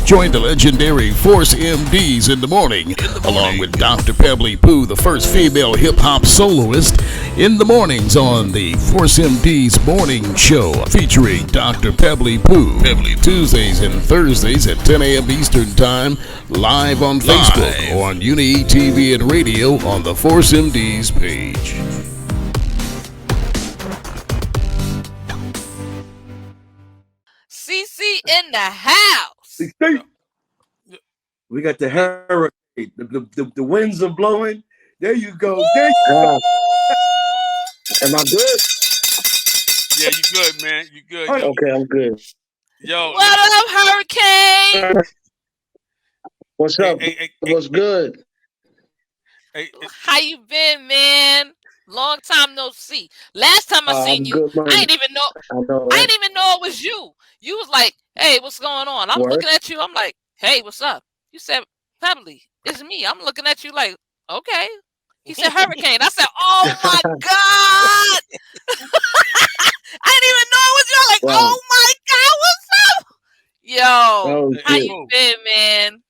Join the legendary Force MDs in the morning, along with Dr. Pebbly Pooh, the first female hip-hop soloist, in the mornings on the Force MDs Morning Show, featuring Dr. Pebbly Pooh, Tuesdays and Thursdays at 10 a.m. Eastern Time, live on Facebook or on Uni TV and radio on the Force MDs page. CC in the house. We got the hurricane. The winds are blowing. There you go. There you go. Am I good? Yeah, you good, man. You good. Yo. Okay, I'm good. Yo. What up, Hurricane? What's up? What's good? How you been, man? Long time no see. Last time I seen you, I didn't even know it was you. You was like, "Hey, what's going on?" I'm looking at you. I'm like, "Hey, what's up?" You said, "Pebbly, it's me." I'm looking at you like, "Okay." He said, "Hurricane." I said, "Oh my God!" I didn't even know it was you. Like, wow. Oh my God, what's up? Yo, how you been, man?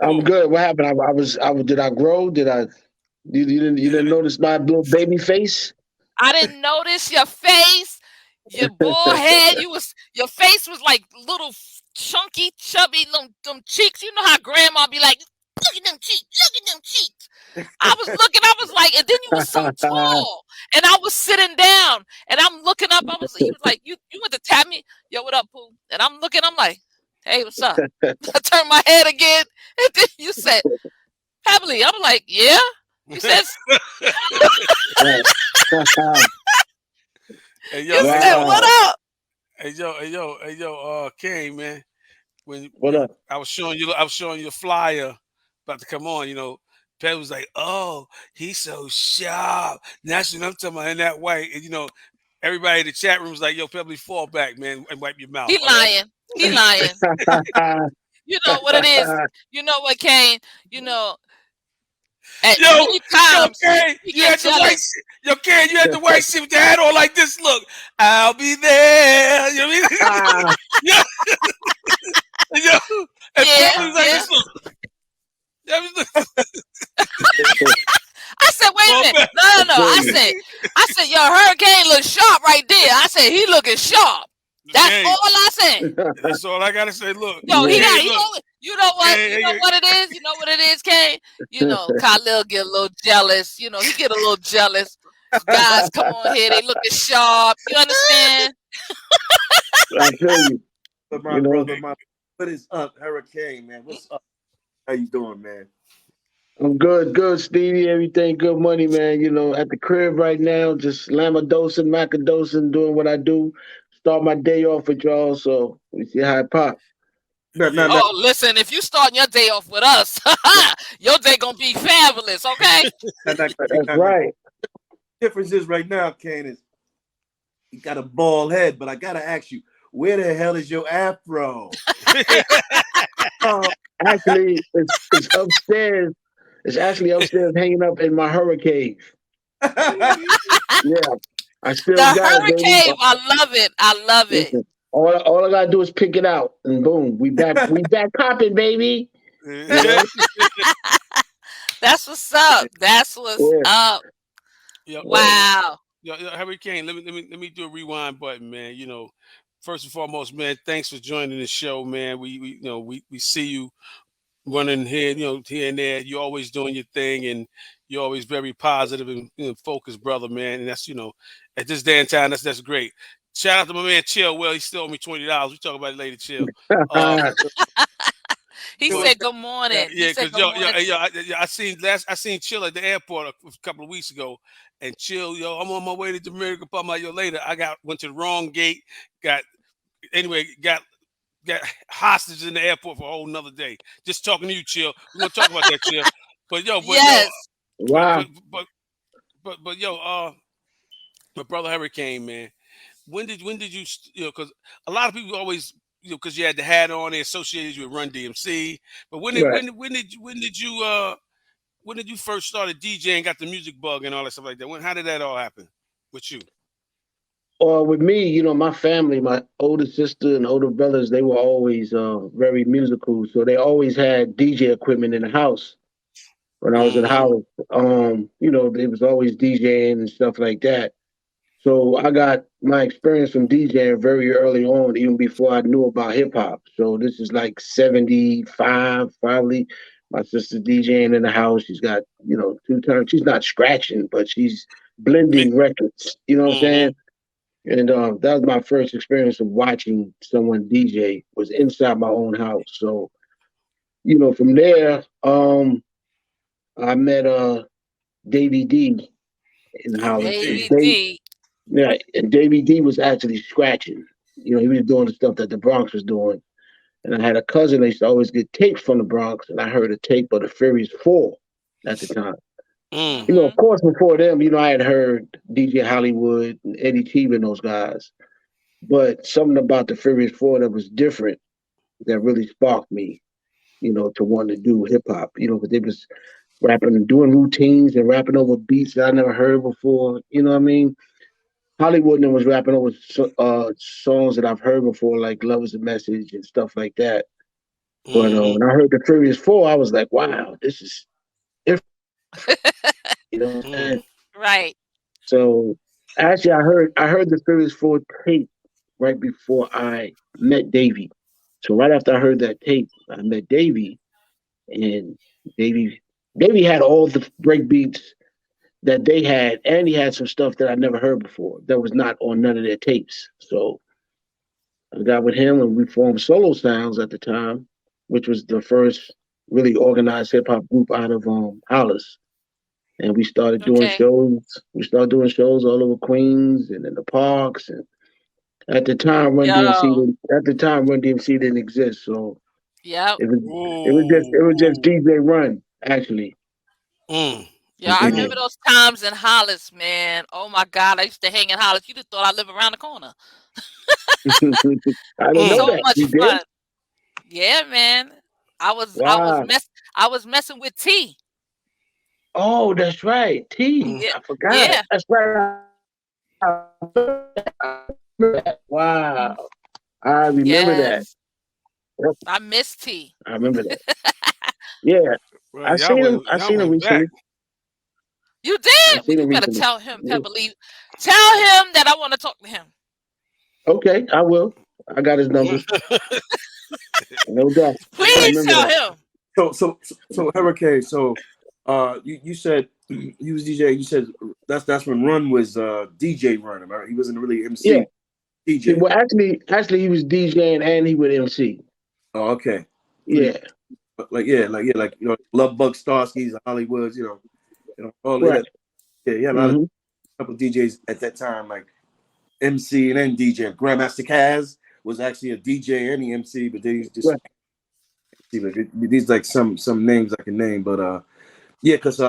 I'm good. What happened? Did I grow? You didn't notice my little baby face? I didn't notice your face. Your bald head. Your face was like little chunky, chubby, them cheeks. You know how grandma be like, "Look at them cheeks, look at them cheeks." I was like, and then you was so tall. And I was sitting down and I'm looking up. He was like, you went to tap me. Yo, what up, Pooh? And I'm looking, I'm like, "Hey, what's up?" I turned my head again. And then you said, "Pebbly." I'm like, "Yeah." You said, hey, yo, you said, "What up?" Hey, yo, Kane, man. What up? I was showing you the flyer about to come on, Pet was like, "Oh, he's so sharp." That's what I'm talking about in that way. And everybody in the chat room was like, "Yo, Pebbly, fall back, man, and wipe your mouth." He lying. He lying. You know what it is. You know what, Kane? Kane, you had the white shit. Kane, you had the white shit with the hat on like this. Look, I'll be there. You know what I mean? And Pebbly was like this. Look. I said, "Wait a minute, no." I said, "Yo, Hurricane looks sharp right there." I said, "He looking sharp." That's all I said. That's all I gotta say. Look, yo, he got. You know what? You know what it is. You know what it is, Kane. Khalil get a little jealous. He get a little jealous. Guys come on here. They looking sharp. You understand? I feel you. But my brother, what is up, Hurricane, man? What's up? How you doing, man? I'm good, Stevie. Everything good, money, man. At the crib right now, just lamadosing, macadosing, doing what I do. Start my day off with y'all, so we see how it pop. Listen, if you start your day off with us, your day gonna be fabulous, okay? That's right. The difference is right now, Kane, is you got a bald head, but I gotta ask you, where the hell is your afro? Actually, it's upstairs. It's actually upstairs hanging up in my hurricane. Yeah. I still got Hurricane, it, I love it. Listen, all I gotta do is pick it out, and boom, we back popping, baby. That's what's up. That's what's up. Wow. Yo, Hurricane, let me do a rewind button, man. First and foremost, man, thanks for joining the show, man. We see you running here, here and there. You're always doing your thing, and you're always very positive and focused, brother, man. And that's, at this day and time, that's great. Shout out to my man Chill. Well, he still owe me $20. We talk about it later, Chill. He said good morning. Yeah, because I seen Chill at the airport a couple of weeks ago, and Chill, I'm on my way to Jamaica. Later, went to the wrong gate. Got hostage in the airport for a whole nother day. Just talking to you, Chill. We're gonna talk about that, Chill. Yes. Wow. My brother Hurricane, man. When did you because a lot of people always because you had the hat on, they associated you with Run DMC. But when did you first started DJing, got the music bug and all that stuff like that? How did that all happen with you? With me, you know, my family, my older sister and older brothers, they were always very musical. So they always had DJ equipment in the house when I was at Howard. You know, there was always DJing and stuff like that. So I got my experience from DJing very early on, even before I knew about hip hop. So this is like 75, probably. My sister's DJing in the house. She's got, you know, 2 times. She's not scratching, but she's blending records. You know what I'm saying? And that was my first experience of watching someone DJ was inside my own house. So, you know, from there, I met Davey D in the house. Davey D. Yeah, and Davey D was actually scratching. You know, he was doing the stuff that the Bronx was doing. And I had a cousin that used to always get tapes from the Bronx, and I heard a tape of the Furious 4 at the time. You know, of course, before them, you know, I had heard DJ Hollywood and Eddie Teague and those guys. But something about the Furious 4 that was different that really sparked me, you know, to want to do hip hop, you know, because they was rapping and doing routines and rapping over beats that I never heard before. You know what I mean? Hollywood was rapping over songs that I've heard before, like Love Is a Message and stuff like that. But when I heard the Furious 4, I was like, wow, this is different. You know what I'm saying? Right. So actually, I heard the Furious 4 tape right before I met Davey. So right after I heard that tape, I met Davey, and Davey had all the break beats that they had, and he had some stuff that I never heard before that was not on none of their tapes. So I got with him and we formed Solo Sounds at the time, which was the first really organized hip hop group out of Hollis. And we started doing shows. We started doing shows all over Queens and in the parks. And at the time, Run DMC didn't exist. So it was just DJ Run, actually. Yeah, I remember those times in Hollis, man. Oh my God, I used to hang in Hollis. You just thought I lived around the corner. I didn't know that. Much fun. Yeah, man. I was messing with T. Oh, that's right, T. I forgot. Yeah. That's right. Wow, I remember that. I miss T. I remember that. Yeah, I seen him recently. You did. You better tell him, Pebble. Tell him that I want to talk to him. Okay, I will. I got his number. No doubt. Please tell him. So Hurricane. So, you said he was DJ. You said that's when Run was DJ Run. Right? He wasn't really MC. Yeah. DJ. Well, actually, he was DJing and he would MC. Oh, okay. Yeah. Like you know, Love Bug Starskis, Hollywoods, you know, all right. That. Yeah, a couple of DJs at that time, like MC and then DJ. Grandmaster Caz was actually a DJ and the MC, but they just these like some names I can name, but because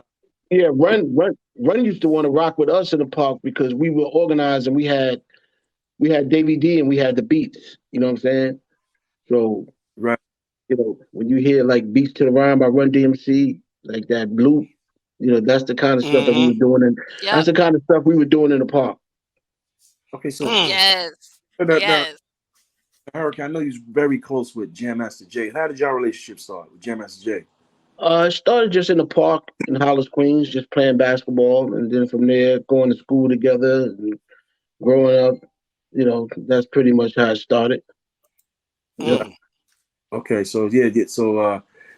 Run used to want to rock with us in the park because we were organized and we had Davey D and we had the beats. You know what I'm saying? So right. You know, when you hear like Beats to the Rhyme by Run DMC, like that loop, you know, that's the kind of stuff that we were doing, and that's the kind of stuff we were doing in the park. Okay, so yes. Hurricane, I know you're very close with Jam Master Jay. How did your relationship start with Jam Master Jay? It started just in the park in Hollis, Queens, just playing basketball, and then from there going to school together and growing up. You know, that's pretty much how it started. Yeah. Okay, so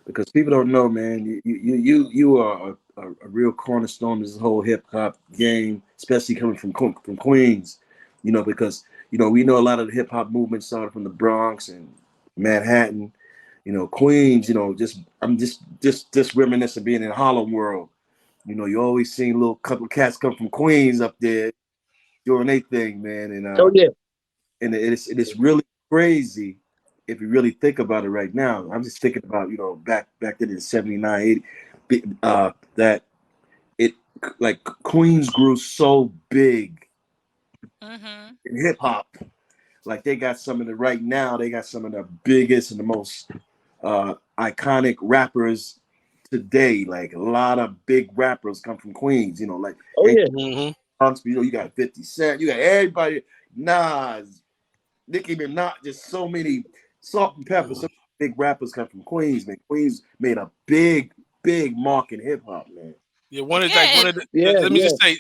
because people don't know, man, you are a real cornerstone of this whole hip hop game, especially coming from Queens. You know, because you know we know a lot of the hip hop movement started from the Bronx and Manhattan. You know, Queens. You know, I'm just reminiscing being in Harlem World. You know, you always seen little couple cats come from Queens up there doing their thing, man. And and it's really crazy. If you really think about it right now, I'm just thinking about, you know, back then in 79, 80, that it like Queens grew so big in hip hop. Like they got some of the right now, they got some of the biggest and the most iconic rappers today. Like a lot of big rappers come from Queens, you know, like You know, you got 50 Cent, you got everybody, Nas, Nicki Minaj, just so many Salt and Pepper. So big rappers come from Queens, man. Queens made a big mark in hip hop, man. Yeah, let me just say,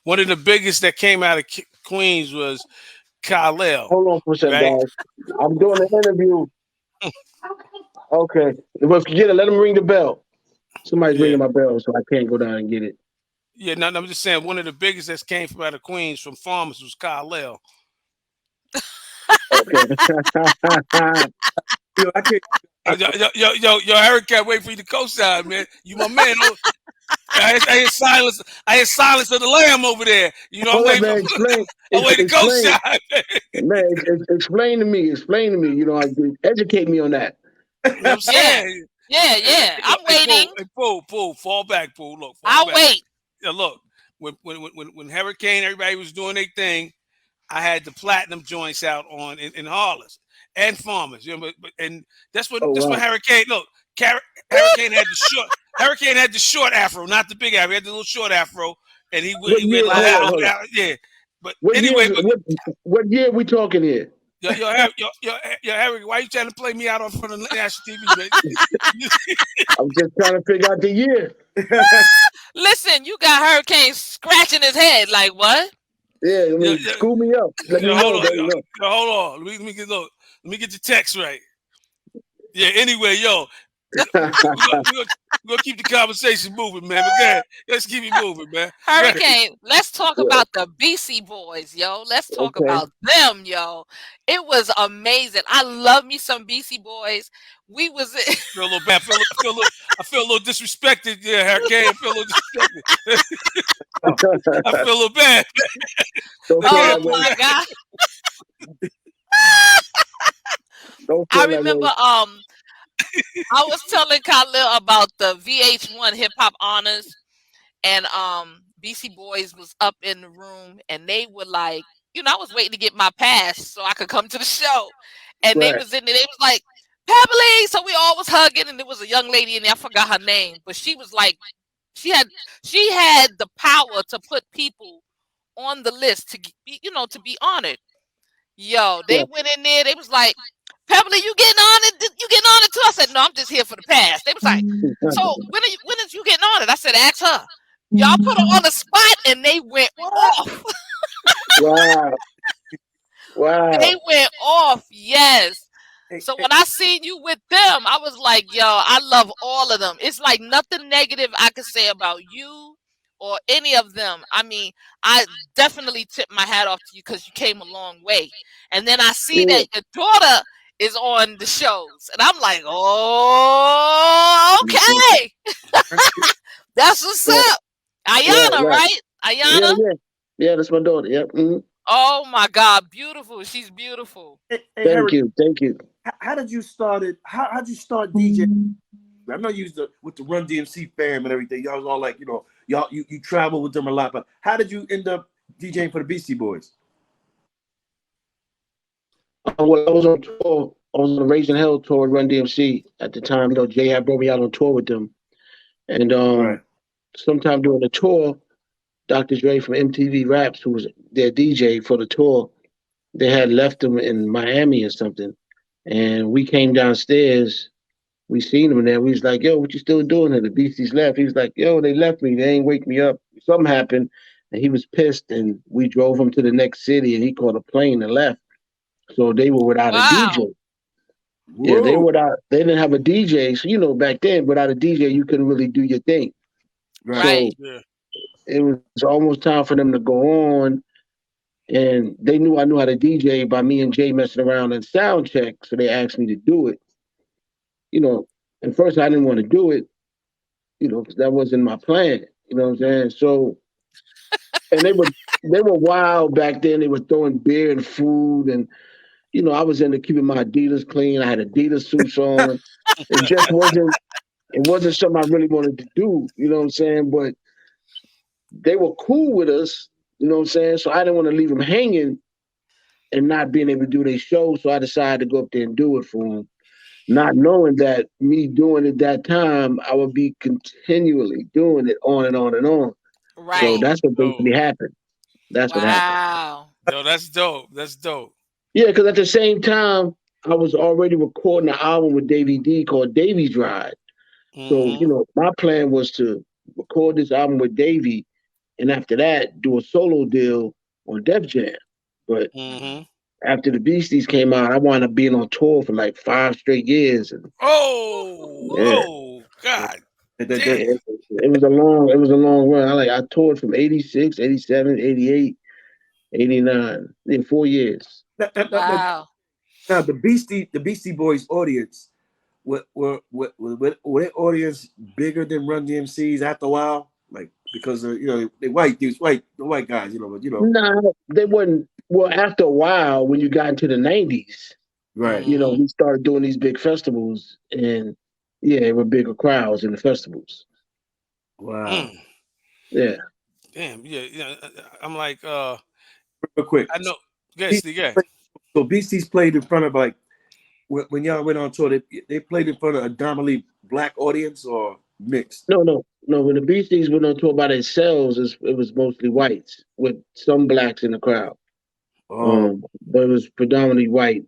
one of the biggest that came out of Queens was Kyle. Hold on for a second, guys. I'm doing an interview. Okay. Let him ring the bell. Somebody's ringing my bell, so I can't go down and get it. Yeah, no, I'm just saying one of the biggest that came from out of Queens from Farmers was Kyle. Okay. Yo, I can't. Yo, Eric can't wait for you to co-sign, man. You my man. I hear silence of the lamb over there. You know, I'm waiting to co-sign. Man, explain to me. You know, educate me on that. You know what I'm saying? Yeah. I'm waiting. Pooh, fall back, Pooh. Look, I'll wait. Yeah, look, when Hurricane, everybody was doing their thing, I had the platinum joints out on in Hollis and Farmers. You know, and that's what Hurricane. Look, Hurricane had the short afro, not the big afro. He had the little short afro, and he went yeah. But anyway, what year we talking here? Yo, Harry, why you trying to play me out on front of national TV, man? I'm just trying to figure out the year. Listen, you got Hurricane scratching his head. Like what? Yeah, school me up. Hold on. Let me get the text right. Yeah. Anyway, yo, we're gonna keep the conversation moving, man. But let's keep it moving, man. Hurricane, let's talk about the BC Boys, yo. Let's talk about them, yo. It was amazing. I love me some BC Boys. We was I feel a little bad. I feel a little disrespected. Yeah, Hurricane. I feel a little disrespected. I feel a little bad. Oh my God. I remember I was telling Khalil about the VH1 Hip Hop Honors, and BC Boys was up in the room, and they were like, you know, I was waiting to get my pass so I could come to the show, and they was in there. They was like, Pebbly. So we all was hugging, and there was a young lady in there. I forgot her name, but she was like, she had the power to put people on the list to be, you know, to be honored. Yo, they went in there. They was like, Pebbly, you getting honored? You getting honored too? I said, no, I'm just here for the pass. They was like, so when is you getting honored? I said, ask her. Y'all put her on the spot, and they went off. Wow. They went off. Yes. So when I seen you with them, I was like, yo, I love all of them. It's like nothing negative I could say about you or any of them. I mean, I definitely tip my hat off to you because you came a long way. And then I see that your daughter is on the shows. And I'm like, oh, okay. That's what's up. Ayana, right? Ayana? Yeah, that's my daughter. Yep. Mm-hmm. Oh my God, beautiful. She's beautiful. Thank you. How did you start it? How'd you start DJing? I know you with the Run DMC fam and everything. Y'all was all like, you know, you travel with them a lot. But how did you end up DJing for the Beastie Boys? Well, I was on tour. I was on the Raising Hell tour with Run DMC at the time. You know, Jay had brought me out on tour with them, and sometime during the tour, Dr. Dre from MTV Raps, who was their DJ for the tour, they had left him in Miami or something. And we came downstairs, we seen him there. We was like, yo, what you still doing here? The Beasties left. He was like, yo, they left me. They ain't wake me up. Something happened. And he was pissed. And we drove him to the next city, and he caught a plane and left. So they were without a DJ. Whoa. Yeah, they were without. They didn't have a DJ. So, you know, back then, without a DJ, you couldn't really do your thing. Right. So, it was almost time for them to go on, and they knew I knew how to DJ by me and Jay messing around and sound check, so they asked me to do it. You know, at first I didn't want to do it, you know, because that wasn't my plan. You know what I'm saying? So, and they were wild back then. They were throwing beer and food, and you know, I was into keeping my Adidas clean. I had Adidas suits on. It just wasn't something I really wanted to do. You know what I'm saying? But they were cool with us, you know what I'm saying? So I didn't want to leave them hanging and not being able to do their show. So I decided to go up there and do it for them, not knowing that me doing it that time, I would be continually doing it on and on and on. Right. So that's what basically happened. That's what happened. Wow. Yo, that's dope. That's dope. Yeah, because at the same time, I was already recording an album with Davey D called Davy's Ride. So, my plan was to record this album with Davey, and after that, do a solo deal on Def Jam. But after the Beasties came out, I wound up being on tour for like 5 straight years. And, God. It was a long run. I toured from 86, 87, 88, 89 in 4 years. Wow. Now the Beastie Boys audience, were their audience bigger than Run DMC's after a while? Like, because the white guys, Nah, they wasn't. Well, after a while, when you got into the 90s, right? We started doing these big festivals, and it were bigger crowds in the festivals. Wow. Yeah. Damn. Yeah. I'm like, real quick. I know. Yes, yeah. So Beasties played in front of, like, when y'all went on tour, they played in front of a dominantly black audience or mixed? No. When the Beasties went on tour by themselves, it was mostly whites with some blacks in the crowd. But it was predominantly white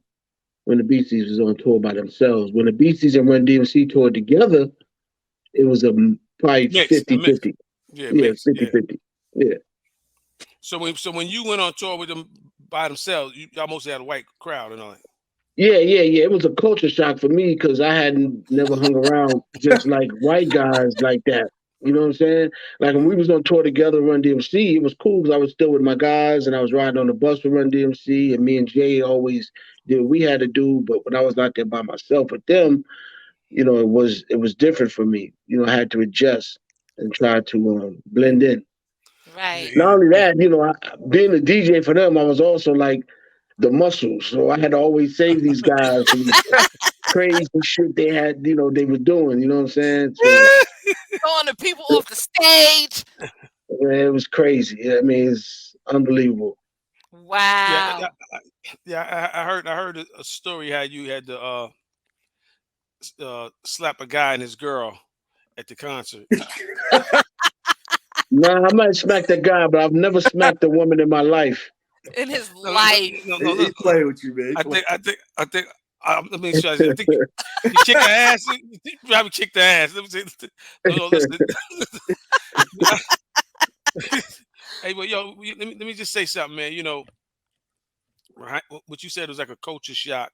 when the Beasties was on tour by themselves. When the Beasties and Run DMC toured together, it was probably 50-50. Yeah, 50-50. Yeah. So when you went on tour with them by themselves, you mostly had a white crowd and all that. Yeah. It was a culture shock for me because I hadn't never hung around just like white guys like that. You know what I'm saying? Like when we was on tour together, Run DMC, it was cool because I was still with my guys and I was riding on the bus with Run DMC, and me and Jay always did what we had to do. But when I was out there by myself with them, it was different for me. I had to adjust and try to blend in. Right. Not only that, being a DJ for them, I was also like the muscles. So I had to always save these guys from the crazy shit they had, they were doing. You know what I'm saying? So, throwing the people off the stage. It was crazy. It's unbelievable. Wow. I heard a story how you had to slap a guy and his girl at the concert. Nah, I might smack that guy, but I've never smacked a woman in my life. In his life. No, he's playing with you, man. I think. Let me show you. I think you kick her ass. You probably kicked the ass. Let me say. No, listen. Hey, well, let me just say something, man. Right? What you said was like a culture shock,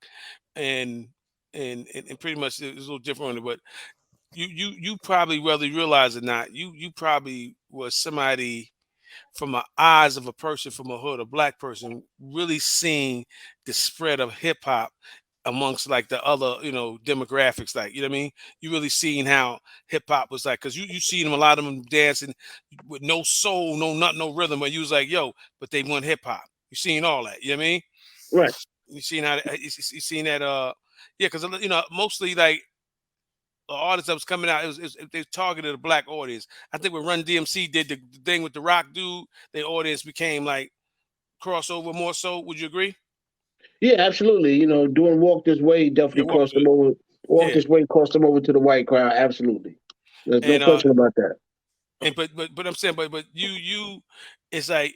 and pretty much it was a little different, but you probably, whether you realize it or not, you probably was somebody from the eyes of a person from a hood, a black person, really seeing the spread of hip hop amongst like the other, demographics, like, you know what I mean? You really seeing how hip hop was like, because you seen them, a lot of them dancing with no soul, no nothing, no rhythm, but you was like, yo, but they want hip hop. You seen all that, you know what I mean? Right. You seen how you seen that because mostly like the artists that was coming out, they targeted a black audience. I think when Run DMC did the thing with the Rock dude, their audience became like crossover more so. Would you agree? Yeah, absolutely. Doing Walk This Way definitely crossed them over. Walk This Way crossed them over to the white crowd. Absolutely. There's no question about that. And but I'm saying, but you, it's like,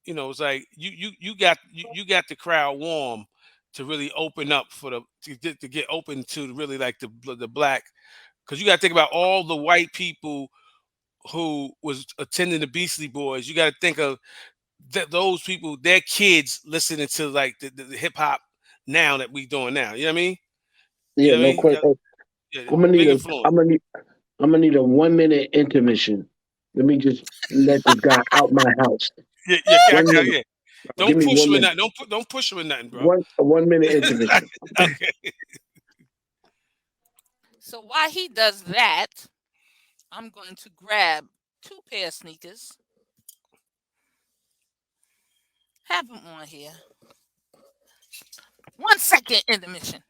it's like you got the crowd warm to really open up to get open to really like the black, because you got to think about all the white people who was attending the Beastie Boys. You got to think of those people, their kids listening to like the hip hop now that we doing now. You know what I mean? Yeah, no question. I'm gonna need a 1 minute intermission. Let me just let this guy out my house. Yeah. Don't push him with nothing. Don't push him with nothing, bro. 1 minute intermission. Okay. So while he does that, I'm going to grab 2 pair of sneakers. Have them on here. 1 second intermission.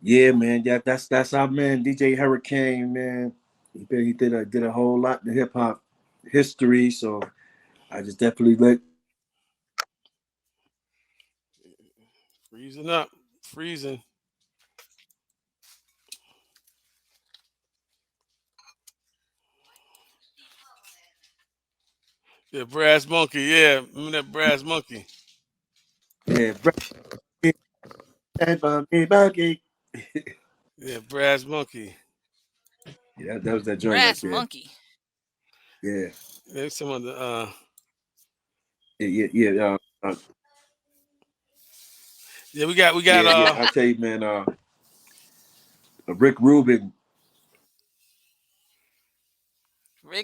Yeah, man. Yeah, that's our man, DJ Hurricane, man. He did a whole lot in hip hop history, so I just definitely freezing. Yeah, Brass Monkey. Yeah, remember that Brass Monkey? Yeah, Monkey. Yeah, Brass Monkey. Yeah, that was that joint Brass right there. Monkey. Yeah. There's some of the Yeah. Yeah, we got I tell you, man, Rick Rubin.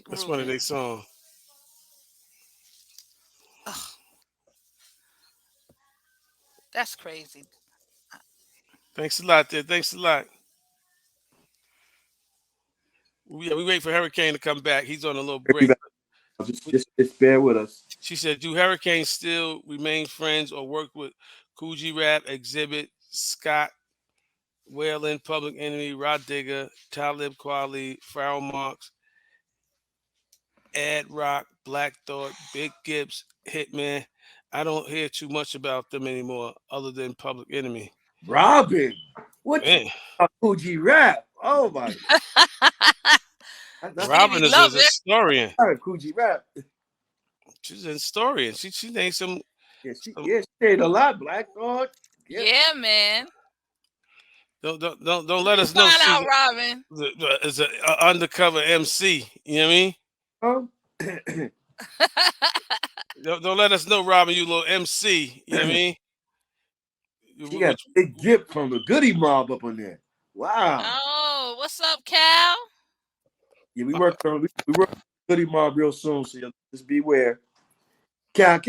That's one of their songs. Ugh. That's crazy. Thanks a lot, there. Thanks a lot. Yeah, we wait for Hurricane to come back. He's on a little break. Just bear with us. She said, "Do Hurricane still remain friends or work with Kool G Rap, Exhibit, Scott Whalen, Public Enemy, Rod Digger, Talib Kweli, Pharoahe Monch, Ad Rock, Black Thought, Big Gibbs, Hitman? I don't hear too much about them anymore, other than Public Enemy." Robin, what Kool G Rap? Oh my! Robin is a historian. Kool G Rap. She's a historian. She named some. Yeah, she stayed a lot. Black Thought. Yeah, man. Don't let us know. Find out, Robin. Is an undercover MC. You know what I mean? Don't let us know, Robin. You little MC. You know what I mean? She got a big gift from the Goody Mob up on there. Wow. Oh, what's up, Cal? Yeah, we work on Goody Mob real soon, so just beware. Cal.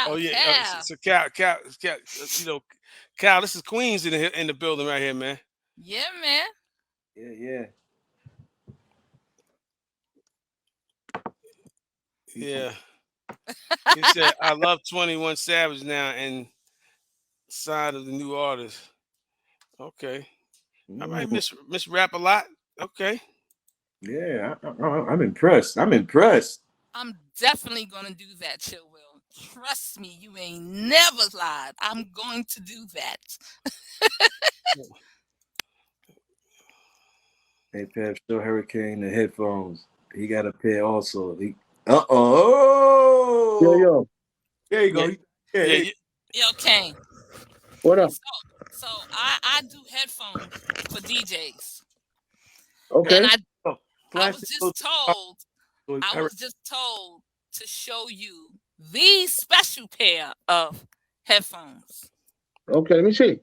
Oh yeah. So Cal. You know, Cal. This is Queens in the building right here, man. Yeah, man. Yeah. Yeah. He said, "I love 21 Savage now and side of the new artist." Okay. All right, Miss Rap a lot. Okay. Yeah, I'm impressed. I'm definitely gonna do that, Chill Will. Trust me, you ain't never lied. I'm going to do that. Hey, Pep, show Hurricane the headphones. He got a pair also. Yo. There you go. Yeah. Yo, Kane. What up? So I do headphones for DJs. Okay. And I was just told to show you the special pair of headphones. Okay, let me see.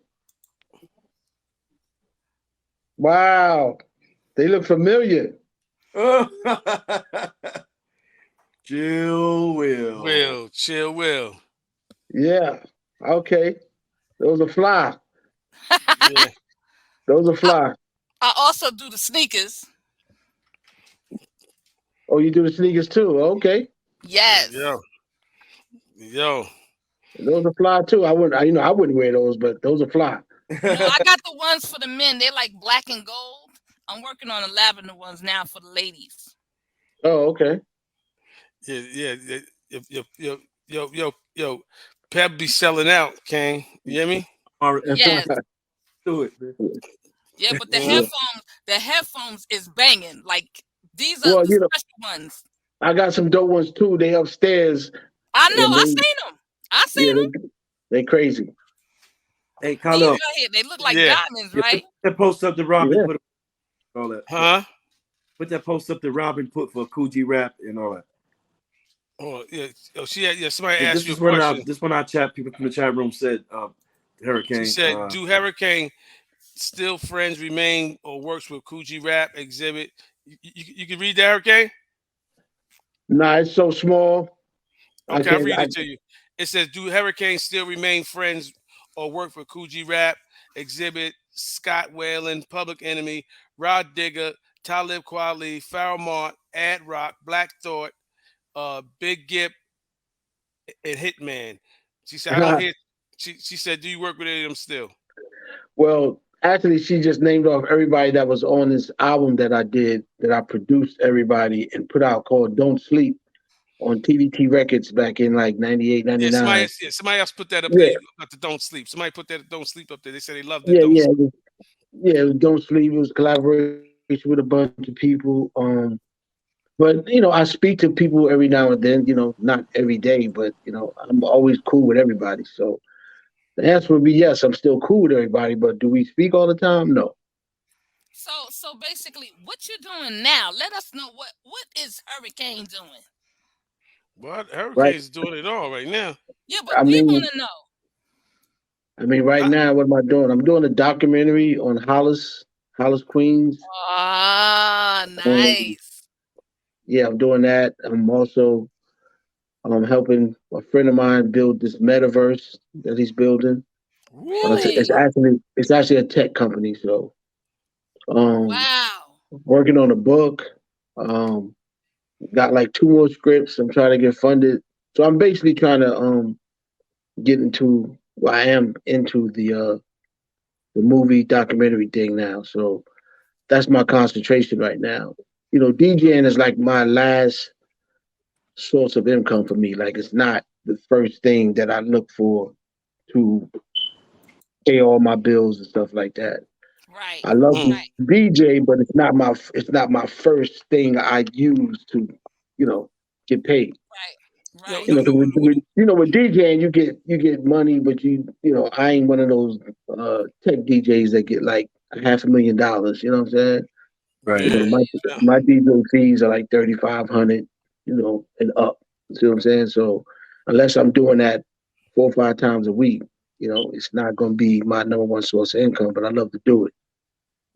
Wow. They look familiar. Chill Will. Yeah. Okay. Those are fly. Yeah. Those are fly. I also do the sneakers. Oh, you do the sneakers too? Okay. Yes. Yo. Those are fly too. I wouldn't wear those, but those are fly. No, I got the ones for the men. They're like black and gold. I'm working on the lavender ones now for the ladies. Oh, okay. Yeah. Yo. Pep be selling out, Kane. You hear me? Yes. Do it, man. Yeah, but the headphones is banging. Like these are the special ones. I got some dope ones too. They upstairs. I know. I seen them. They crazy. Hey, Carlo. They look like diamonds, right? Put that post up to Robin. Put all that. Huh? Put that post up to Robin. Put for Kool G Rap and all that. Oh yeah. Somebody asked you a question. This one our chat people from the chat room said Hurricane. She said, "Do Hurricane still friends remain or works with Kool G Rap, Exhibit?" You can read that, Hurricane? Nah, it's so small. Okay, I'll read it to you. It says, "Do Hurricane still remain friends or work for Kool G Rap, Exhibit, Scott Whalen, Public Enemy, Rod Digger, Talib Kweli, Pharoahe Monch, Ad Rock, Black Thought, Big Gip, and Hitman?" She said, "I don't hear." She said, "Do you work with any of them still?" Well, actually, she just named off everybody that was on this album that I did, that I produced everybody and put out, called "Don't Sleep" on TVT Records back in like 98, 99. Yeah, somebody else put that up there about the "Don't Sleep." Somebody put that "Don't Sleep" up there. They said they loved it. It was "Don't Sleep." It was collaboration with a bunch of people. But I speak to people every now and then. Not every day, but I'm always cool with everybody. So the answer would be yes. I'm still cool with everybody, but do we speak all the time? No. So basically, what you doing now? Let us know what is Hurricane doing. What Hurricane's doing it all right now? Yeah, but we want to know. Right now, what am I doing? I'm doing a documentary on Hollis, Queens. Ah, nice. Yeah, I'm doing that. I'm also helping a friend of mine build this metaverse that he's building. Really? It's actually a tech company. So, wow. Working on a book. Got like 2 more scripts. I'm trying to get funded. So I'm basically trying to get into. Well, I am into the movie documentary thing now. So that's my concentration right now. DJing is like my last source of income for me. Like it's not the first thing that I look for to pay all my bills and stuff like that. Right. I love to DJ, but it's not my first thing I use to, get paid. Right. With DJing you get money, but I ain't one of those tech DJs that get like $500,000. You know what I'm saying? Right. My DJ fees are like 3,500, and up. See what I'm saying? So unless I'm doing that 4 or 5 times a week, it's not going to be my number one source of income. But I love to do it.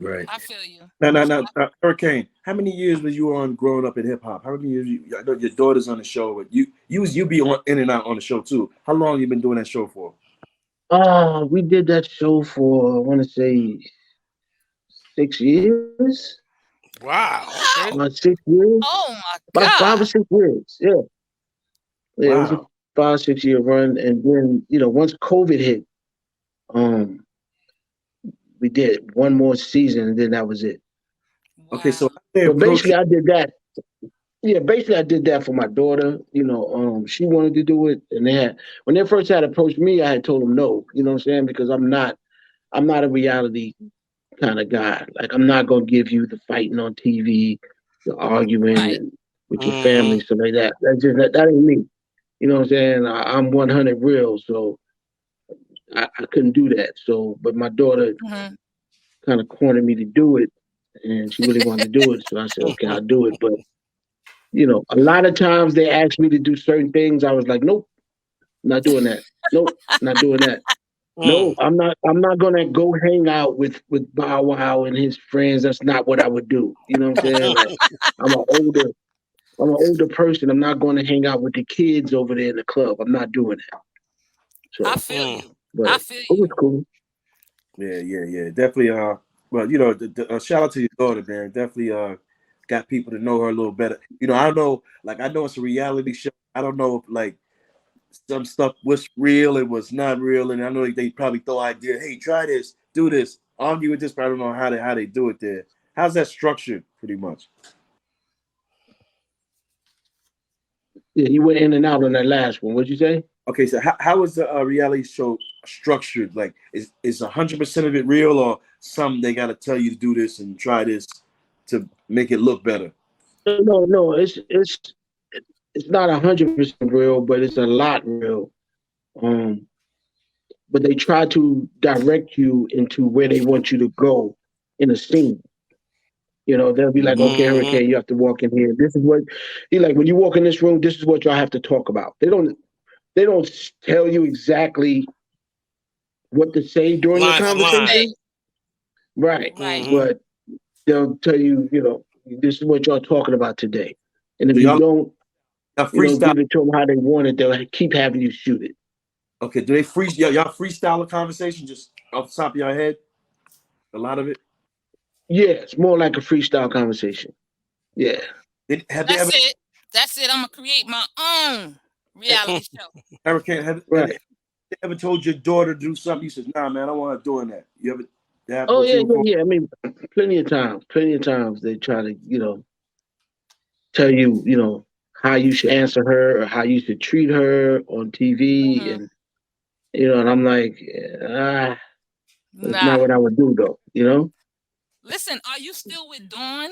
Right. I feel you. Now, Hurricane, how many years was you on growing up in hip hop? How many years? I know your daughter's on the show, but you be in and out on the show too. How long you been doing that show for? We did that show for I want to say 6 years. Wow. Okay. 6 years. Oh my God. About 5 or 6 years. Yeah. Yeah, wow. It was a 5 or 6 year run, and then once COVID hit, we did one more season, and then that was it. Wow. Okay, so basically I did that. Yeah, basically I did that for my daughter. She wanted to do it, and when they first had approached me, I had told them no. You know what I'm saying? Because I'm not a reality kind of guy. Like I'm not gonna give you the fighting on TV, the arguing and with your family, stuff like that. That ain't me. You know what I'm saying? I'm 100 real, so I couldn't do that. So, but my daughter kind of cornered me to do it, and she really wanted to do it. So I said, okay, I'll do it. But a lot of times they asked me to do certain things. I was like, nope, not doing that. Nope, not doing that. No, I'm not gonna go hang out with Bow Wow and his friends. That's not what I would do. You know what I'm saying? Like I'm an older person. I'm not going to hang out with the kids over there in the club. I'm not doing that. So I feel you. I feel you. It was cool. Yeah. Definitely. Well, shout out to your daughter, man. Definitely. Got people to know her a little better. I don't know. Like I know it's a reality show. I don't know if like some stuff was real, it was not real, and I know they probably throw idea. Hey, try this, do this, argue with this. But I don't know how they do it there. How's that structured, pretty much? Yeah, you went in and out on that last one. What'd you say? Okay, so how is the reality show structured? Like, is 100% of it real, or some they got to tell you to do this and try this to make it look better? No, it's not 100% real, but it's a lot real. But they try to direct you into where they want you to go in a scene. They'll be like, okay, Hurricane, you have to walk in here. This is what when you walk in this room, this is what y'all have to talk about. They don't tell you exactly what to say during the conversation. Right. But they'll tell you, this is what y'all talking about today. And if you don't give it to them how they want it, they'll keep having you shoot it. Okay, do they y'all freestyle a conversation just off the top of your head? A lot of it? Yeah, it's more like a freestyle conversation. Yeah. That's it. I'm gonna create my own reality show. Hurricane, have they ever told your daughter to do something? You said, nah, man, I don't want her doing that. You ever? Oh, yeah. I mean, plenty of times they try to, tell you, how you should answer her or how you should treat her on TV. And, and I'm like, that's not what I would do though, Listen, are you still with Dawn?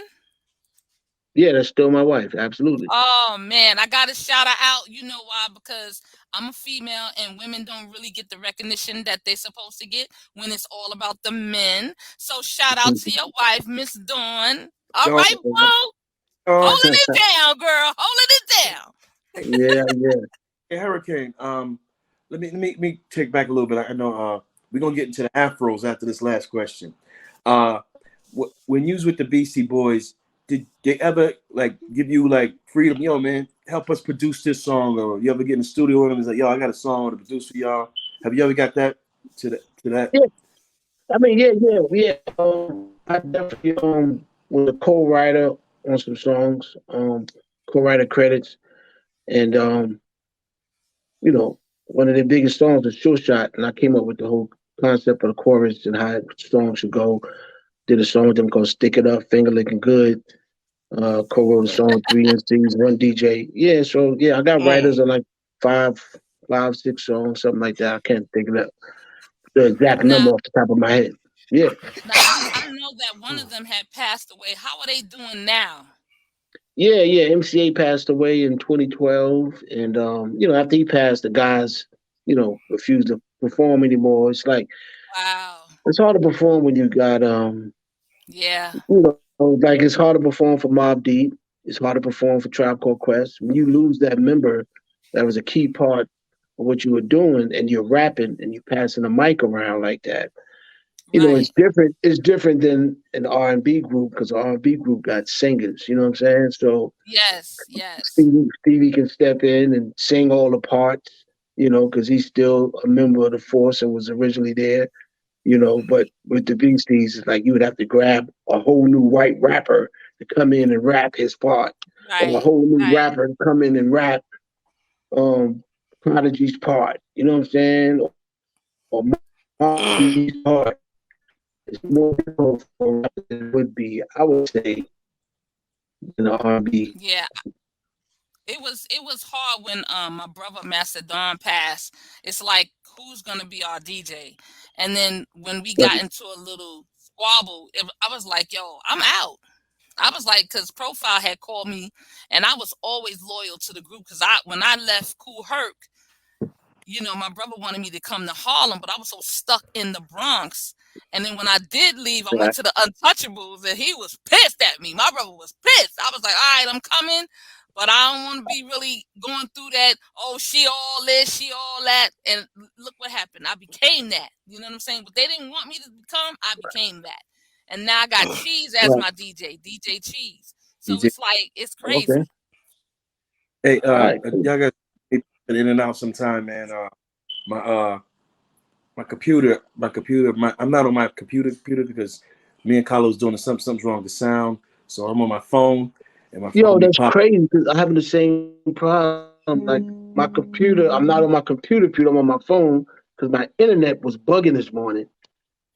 Yeah, that's still my wife. Absolutely. Oh man, I gotta shout her out. You know why? Because I'm a female and women don't really get the recognition that they're supposed to get when it's all about the men. So shout out to your wife, Miss Dawn. All right, bro. Holding it down, girl. Holding it down. Yeah. Hey, Hurricane. Let me take back a little bit. I know we're gonna get into the afros after this last question. When you was with the Beastie Boys, did they ever like give you like freedom? Yo, man, help us produce this song, or you ever get in the studio with them and say, yo, I got a song to produce for y'all? Have you ever got that to that? Yeah. I mean, yeah. I definitely was a co-writer on some songs, co-writer credits, and you know, one of the biggest songs was Sure Shot, and I came up with the whole concept of the chorus and how the song should go. Did a song with them called Stick It Up, Finger Licking Good. Co-wrote a song, 3 MCs, 1 DJ. Yeah, so yeah, I got writers on like 5, 6 songs, something like that. I can't think of the exact number off the top of my head. Yeah. Now, I know that one of them had passed away. How are they doing now? Yeah. MCA passed away in 2012, and after he passed, the guys, refused to perform anymore. It's like, wow, it's hard to perform when you got yeah. Like it's hard to perform for Mobb Deep. It's hard to perform for Tribe Called Quest. When you lose that member, that was a key part of what you were doing, and you're rapping and you're passing the mic around like that. It's different. It's different than an R&B group, because the R&B group got singers. You know what I'm saying? So yes. Stevie can step in and sing all the parts. Because he's still a member of the force and was originally there. But with the Beasties, it's like you would have to grab a whole new white rapper to come in and rap his part, or a whole new rapper to come in and rap Prodigy's part. You know what I'm saying? Or Marty's part. It's more difficult for rappers than it would be, I would say, in the R&B. Yeah. It was hard when my brother Master Don passed. It's like, who's gonna be our DJ? And then when we got into a little squabble, I was like, yo, I'm out. I was like, because Profile had called me, and I was always loyal to the group, because when I left Kool Herc, my brother wanted me to come to Harlem, but I was so stuck in the Bronx. And then when I did leave, I went to the Untouchables, and he was pissed at me. My brother was pissed. I was like, all right, I'm coming, but I don't want to be really going through that, oh, she all this, she all that. And look what happened. I became that. You know what I'm saying? But they didn't want me to become, I became that. And now I got Cheese as my DJ Cheese. So DJ. It's like, it's crazy. Okay. Hey, y'all got in and out sometime, man. My computer. I'm not on my computer because me and Carlos doing something's wrong with the sound. So I'm on my phone, and my phone. Yo, that's crazy, because I'm having the same problem. Like my computer, I'm not on my computer. I'm on my phone, because my internet was bugging this morning,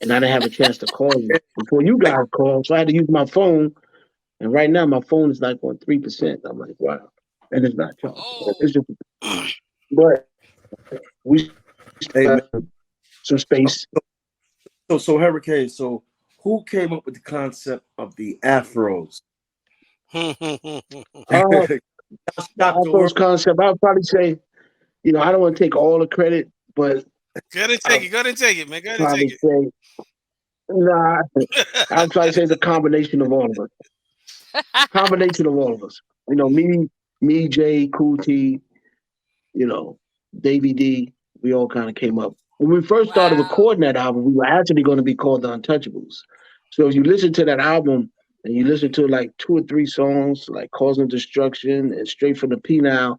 and I didn't have a chance to call you before you guys called. So I had to use my phone, and right now my phone is like on 3%. I'm like, wow, and it's not charged. It's just, but we have some space. So Hurricane. So who came up with the concept of the afros? Afro's concept. I'll probably say, I don't want to take all the credit, but go ahead and take it, man. Go ahead and take it. I'll try to say it's a combination of all of us. Me, Jay, Kool T, Davey D, we all kind of came up. When we first started recording that album, we were actually going to be called The Untouchables. So if you listen to that album and you listen to like 2 or 3 songs, like Causing Destruction and Straight from the P Now,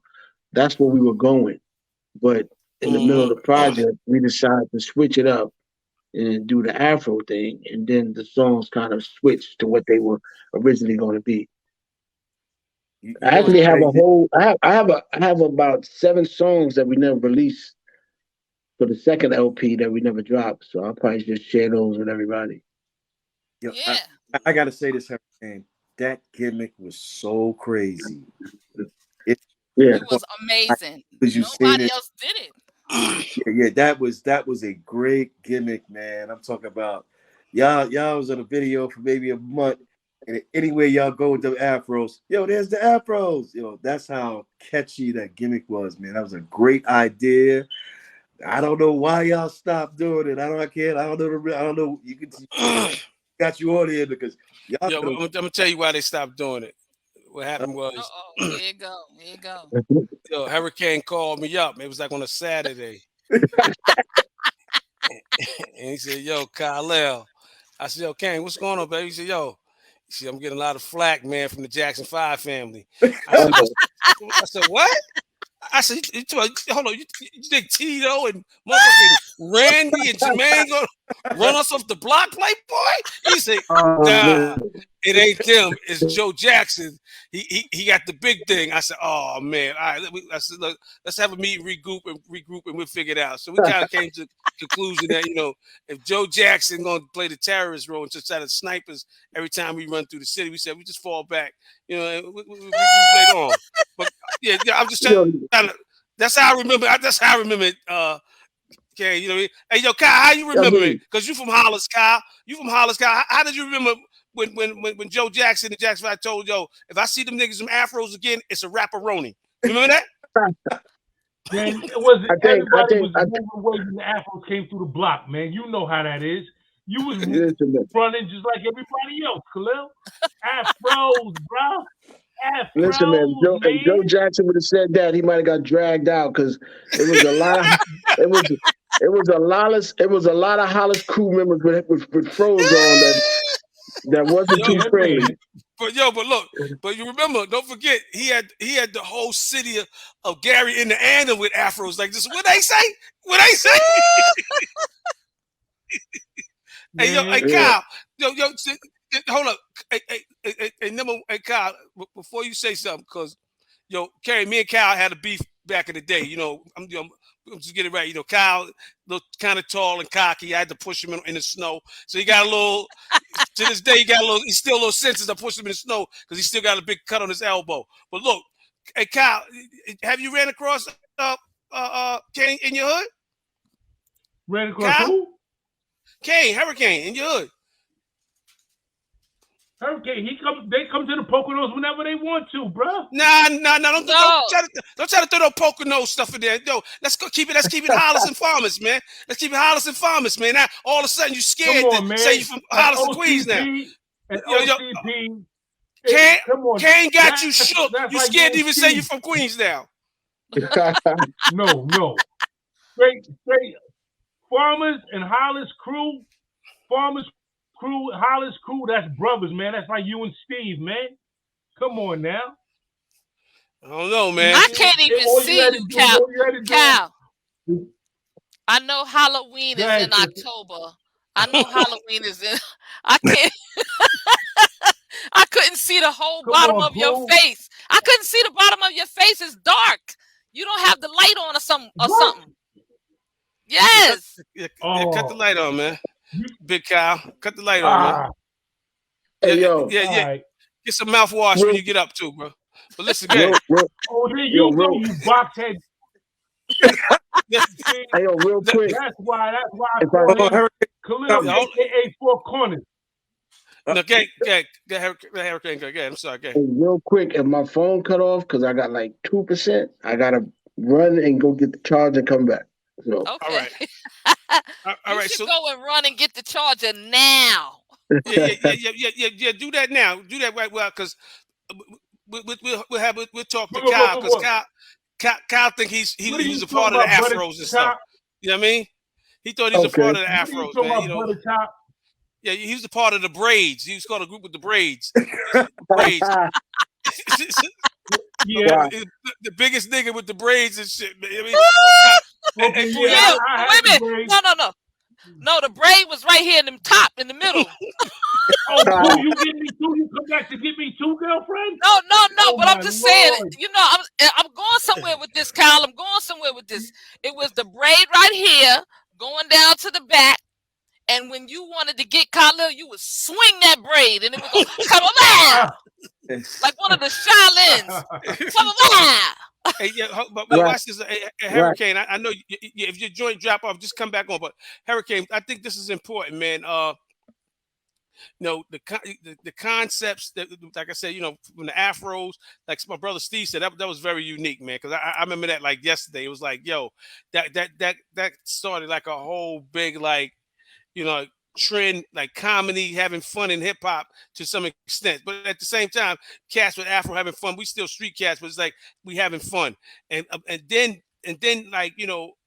that's where we were going. But in the middle of the project, we decided to switch it up and do the Afro thing, and then the songs kind of switched to what they were originally going to be. I actually have I have about 7 songs that we never released for the second LP that we never dropped. So I'll probably just share those with everybody. Yo, I gotta say this, Hurricane. That gimmick was so crazy. It was amazing. Nobody else did it. Yeah, that was a great gimmick, man. I'm talking about y'all was in a video for maybe a month, And anywhere y'all go with the afros, yo, there's the afros. Yo, that's how catchy that gimmick was, man. That was a great idea. I don't know why y'all stopped doing it. I don't know. You can got you on here because y'all. Yo, I'm gonna tell you why they stopped doing it. What happened was, here you go. Yo, Hurricane called me up. It was like on a Saturday, and he said, "Yo, Kyle." I said, "Yo, Kane, what's going on, baby?" He said, "Yo." See, I'm getting a lot of flack, man, from the Jackson 5 family. I said, what? I said, hold on, you think Tito and motherfucking Randy and Jermaine gonna run us off the block, Playboy? He said, nah, it ain't them. It's Joe Jackson. He got the big thing. I said, oh man, all right. I said, look, let's have a meet, regroup, and we'll figure it out. So we kind of came to the conclusion that, you know, if Joe Jackson gonna play the terrorist role and just try to snipe us every time we run through the city, we said we just fall back, you know, and we later on. But yeah, I'm just trying to. That's how I remember. It. Okay, you know. Hey, yo, Kyle, how you remember it? Because you from Hollis, Kyle. How did you remember when Joe Jackson and Jackson 5 told yo, if I see them niggas some afros again, it's a rapperoni. You remember that? Man, it was everybody was moving away when the afros came through the block, man. You know how that is. You was running just like everybody else, Khalil. Afros, bro. Listen, man, if Joe Jackson would have said that, he might have got dragged out because it was a lot of it was a lot of Hollis crew members with froze on that wasn't too friendly. But you remember, don't forget, he had the whole city of Gary in the Anna with afros like this. What they say? Hey, Kyle, hold up. Hey, Kyle, before you say something, because Kerry, me and Kyle had a beef back in the day. You know, I'm just getting it right. You know, Kyle looked kind of tall and cocky. I had to push him in the snow, so he got a little. To this day, he's still a little sensitive. I pushed him in the snow because he still got a big cut on his elbow. But look, hey Kyle, have you ran across Kane in your hood? Ran across Kyle? Who? Kane, Hurricane in your hood. Hurricane, they come to the Poconos whenever they want to, bro. Nah, don't try to throw no Pocono stuff in there. Yo, let's keep it Hollis and Farmers, man. Let's keep it Hollis and Farmers, man. Now all of a sudden you scared to say you from Hollis and Queens now. Kane got you shook. You scared to even say you from Queens now. No. Straight Farmers and Hollis crew, Farmers crew, Hollis crew, that's brothers, man. That's like you and Steve, man. Come on now. I don't know, man. I can't even see you, Cal. I know Halloween is in October. I know Halloween is in. I can't. I couldn't see the whole bottom of your face. I couldn't see the bottom of your face. It's dark. You don't have the light on or something. Yes. Cut the light on, man. Big Kyle, cut the light on, man. Hey, yo. Yeah. Right. Get some mouthwash when you get up, too, bro. But listen, again. You box head. Hey, yo, real quick. That's why I call him Khalil, a.k.a. Four Corners. Okay, Hurricane, go ahead. I'm sorry, go ahead. Hey, real quick, if my phone cut off because I got like 2%, I got to run and go get the charger and come back. So. Okay. All right. All right. So go and run and get the charger now. Yeah. Do that now. Do that right well, because we'll talk to Kyle, because Kyle think he was a part of the Afros and stuff. You know what I mean? He thought he was a part of the Afros, man. You know. Yeah, he was a part of the Braids. He was called a group with the Braids. Braids. Yeah, the biggest nigga with the braids and shit. Man. I mean, wait a minute. No, the braid was right here in the top, in the middle. You get me too? You come back to get me too, girlfriend? No. But I'm just saying, I'm going somewhere with this, Kyle. I'm going somewhere with this. It was the braid right here, going down to the back. And when you wanted to get Khalil, you would swing that braid, and it would go, come on, like one of the Shaolins. Come on. Hey, but watch this, Hurricane. I know if your joint drop off, just come back on. But Hurricane, I think this is important, man. the concepts that, like I said, from the afros, like my brother Steve said, that was very unique, man. Because I remember that like yesterday. It was like, yo, that started like a whole big like, trend, like comedy, having fun in hip hop to some extent. But at the same time, cats with afro having fun. We still street cats, but it's like we having fun. And then like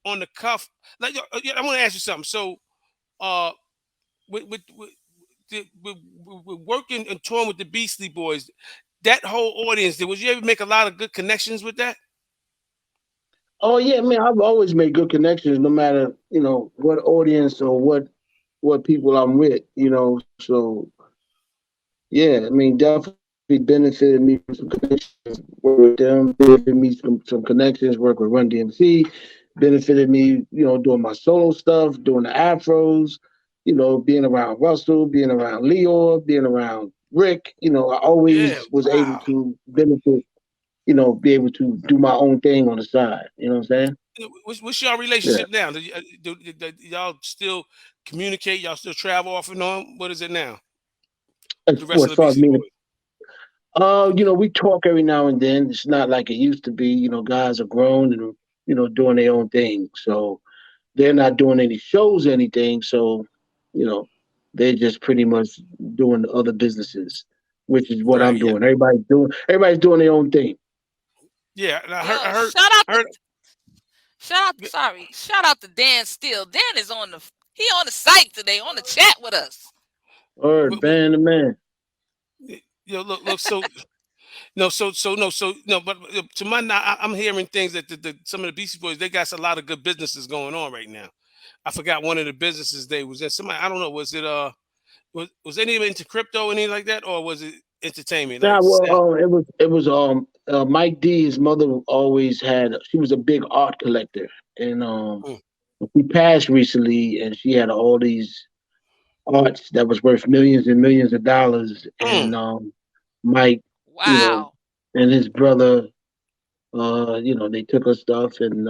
on the cuff, like I want to ask you something. So, with working and touring with the Beastie Boys, that whole audience, was you ever make a lot of good connections with that? Oh yeah, man, I've always made good connections, no matter what audience or what people I'm with, So yeah, I mean, definitely benefited me from some connections. Work with them, benefited me some connections. Work with Run DMC, benefited me, doing my solo stuff, doing the afros. Being around Russell, being around Leo, being around Rick, I always was able to benefit, be able to do my own thing on the side. You know what I'm saying? What's your relationship now? Do y'all still communicate? Y'all still travel off and on? What is it now? The rest of the Beastie Boys. We talk every now and then. It's not like it used to be. Guys are grown and, doing their own thing. So they're not doing any shows or anything. So, they're just pretty much doing other businesses, which is what I'm doing. Everybody's doing their own thing. Yeah, and I heard. Shout out to Dan Steele. Dan is on the site today, on the chat with us. Word, man, the man. Look. So but to my now, I'm hearing things that some of the Beastie Boys, they got a lot of good businesses going on right now. I forgot one of the businesses they was in. Somebody, I don't know, was it was any of it into crypto, anything like that, or was it entertainment? Nah, it was Mike D. His mother always she was a big art collector, and she passed recently, and she had all these arts that was worth millions and millions of dollars, and Mike, and his brother, they took her stuff, and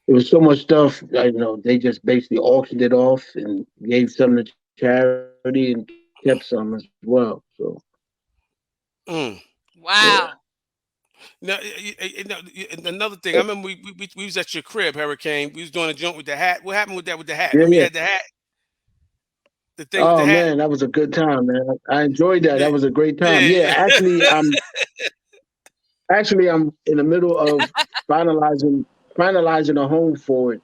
it was so much stuff. They just basically auctioned it off and gave some to charity and kept some as well. So, wow. Yeah. Now, another thing, I remember we was at your crib, Hurricane. We was doing a joint with the hat. What happened with that? With the hat? Yeah, we had the hat. The thing with the hat. Man, that was a good time, man. I enjoyed that. That was a great time. Yeah, actually, I'm in the middle of finalizing a home for it.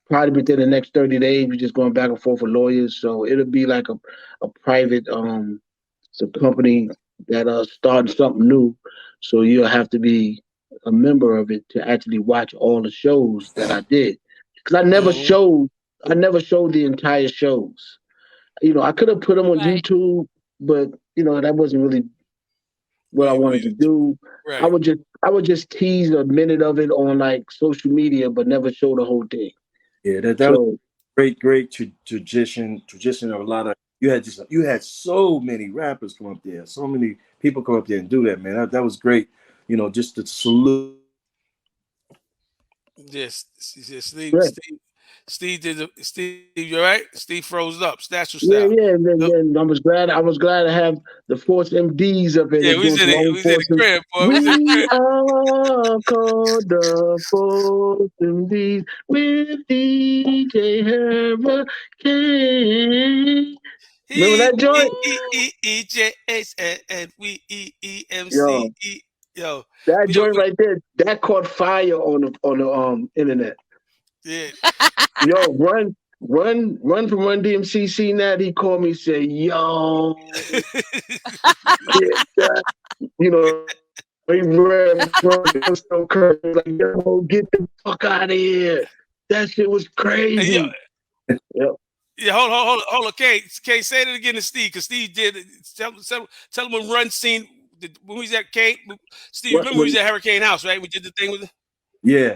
Probably within the next 30 days. We're just going back and forth with lawyers, so it'll be like a private some company that starting something new. So you'll have to be a member of it to actually watch all the shows that I did, because I never showed the entire shows. I could have put them on YouTube, but that wasn't really what I wanted to do. Right. I would just tease a minute of it on like social media, but never show the whole thing. Yeah, that was great tradition of a lot of. You had so many rappers come up there, so many people come up there and do that, man. That was great. Just to salute. Yes, Steve did. Steve, you all right? Steve froze up. Statue style. Yeah. And I was glad to have the Force MDs up there. Yeah, we was in the crib, boy. We are called the Force MDs with DJ Hurricane. Remember that joint? EJHNWEEMC. Yo, that joint right there, that caught fire on the internet. Yeah. Yo, run from Run DMC. Seen that? He called me, said, "Yo, he ran so crazy, like, yo, get the fuck out of here. That shit was crazy." Hey, yeah, hold on. Kay, say it again to Steve, because Steve did. Tell him when Run seen when we was at Kay. Steve, remember we was at Hurricane House, right? We did the thing with it. Yeah.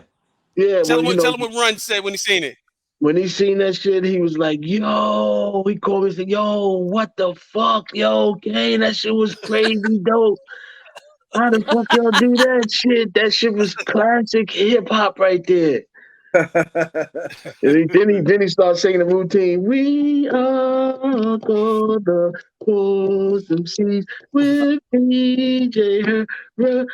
Yeah. Tell him what Run said when he seen it. When he seen that shit, he was like, "Yo," he called me and said, "Yo, what the fuck, yo, Kay, that shit was crazy, dope. How the fuck y'all do that shit? That shit was classic hip hop right there." then he starts singing the routine. We are gonna pull some seas with DJ Hurricane.